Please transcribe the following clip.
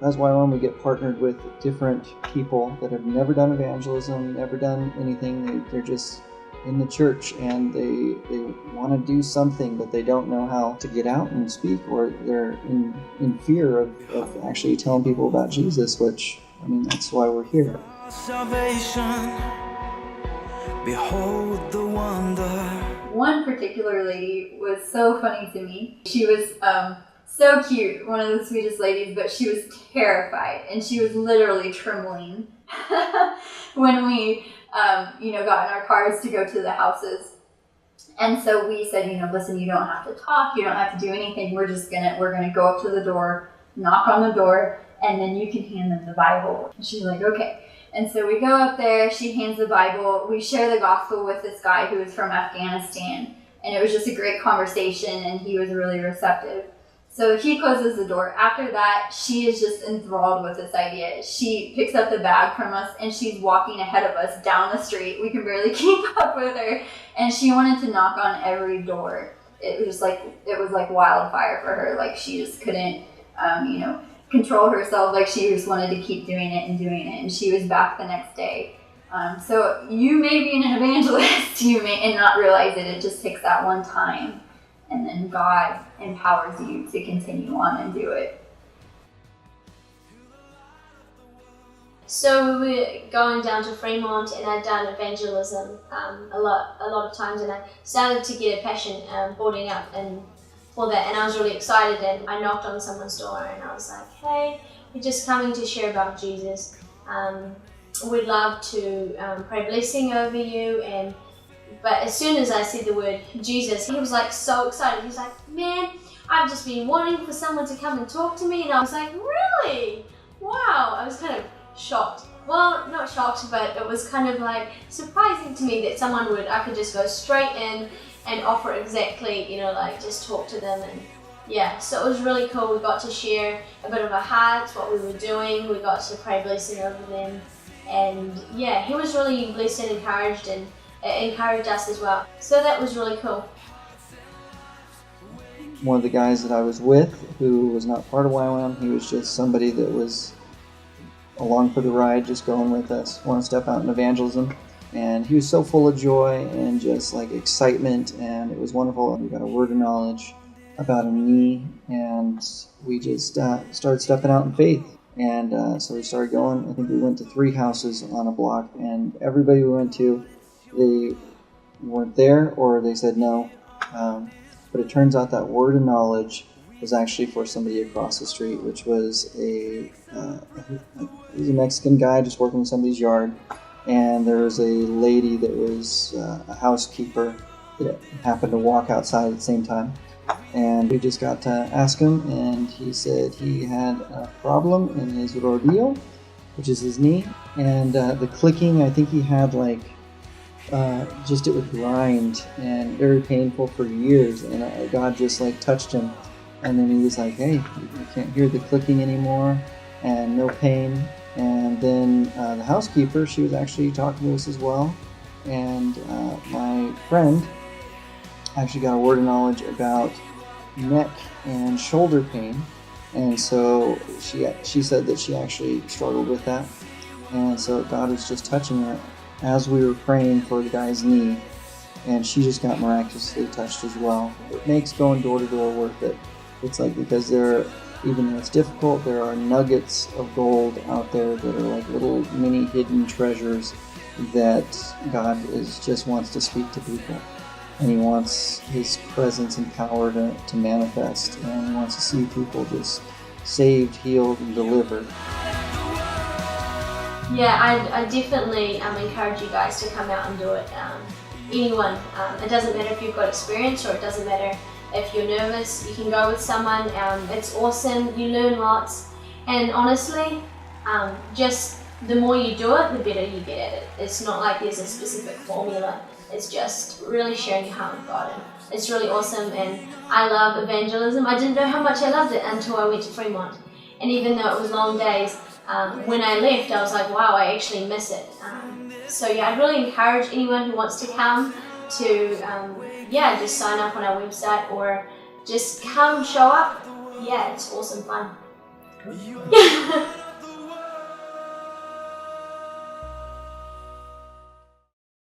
As YWAM, we get partnered with different people that have never done evangelism, never done anything. They're just in the church, and they want to do something, but they don't know how to get out and speak, or they're in fear of actually telling people about Jesus, which, I mean, that's why we're here. Salvation, behold the wonder. One particular lady was so funny to me. She was so cute, one of the sweetest ladies, but she was terrified, and she was literally trembling when we got in our cars to go to the houses. And so we said, listen, you don't have to talk, you don't have to do anything. We're gonna go up to the door, knock on the door, and then you can hand them the Bible. And she's like, okay. And so we go up there, she hands the Bible, we share the gospel with this guy who was from Afghanistan, and it was just a great conversation, and he was really receptive. So he closes the door. After that, she is just enthralled with this idea. She picks up the bag from us, and she's walking ahead of us down the street. We can barely keep up with her, and she wanted to knock on every door. It was like wildfire for her. Like, she just couldn't, control herself. Like, she just wanted to keep doing it, and she was back the next day. So you may be an evangelist, and not realize it. It just takes that one time, and then God empowers you to continue on and do it. So we were going down to Fremont, and I'd done evangelism a lot of times, and I started to get a passion boarding up and for that, and I was really excited, and I knocked on someone's door, and I was like, hey, we're just coming to share about Jesus. We'd love to pray blessing over you. But as soon as I said the word Jesus, he was like so excited. He was like, man, I've just been wanting for someone to come and talk to me. And I was like, really? Wow. I was kind of shocked. Well, not shocked, but it was kind of like surprising to me that I could just go straight in and offer exactly, just talk to them. And yeah, so it was really cool. We got to share a bit of our hearts, what we were doing. We got to pray blessing over them. And yeah, he was really blessed and encouraged, and it encouraged us as well. So that was really cool. One of the guys that I was with, who was not part of YWAM, he was just somebody that was along for the ride, just going with us, want to step out in evangelism. And he was so full of joy and just like excitement, and it was wonderful. We got a word of knowledge about a knee, and we just started stepping out in faith. And so we started going. I think we went to 3 houses on a block, and everybody we went to, they weren't there, or they said no. But it turns out that word of knowledge was actually for somebody across the street, which was he was a Mexican guy just working in somebody's yard. And there was a lady that was a housekeeper that happened to walk outside at the same time. And we just got to ask him, and he said he had a problem in his rodillo, which is his knee. And the clicking, I think he had it would grind and very painful for years. And God just touched him. And then he was like, hey, you can't hear the clicking anymore, and no pain. And then the housekeeper, she was actually talking to us as well. And my friend actually got a word of knowledge about neck and shoulder pain. And so she said that she actually struggled with that. And so God was just touching her as we were praying for the guy's knee. And she just got miraculously touched as well. It makes going door to door worth it. It's because even though it's difficult, there are nuggets of gold out there that are like little mini hidden treasures that God just wants to speak to people. And he wants his presence and power to manifest. And he wants to see people just saved, healed, and delivered. Yeah, I definitely encourage you guys to come out and do it. Anyone. It doesn't matter if you've got experience, or it doesn't matter if you're nervous. You can go with someone. It's awesome. You learn lots. And honestly, just the more you do it, the better you get at it. It's not like there's a specific formula. It's just really sharing your heart with God. And it's really awesome. And I love evangelism. I didn't know how much I loved it until I went to Fremont. And even though it was long days, when I left, I was like, wow, I actually miss it. So yeah, I'd really encourage anyone who wants to come to just sign up on our website, or just come, show up. Yeah, it's awesome fun.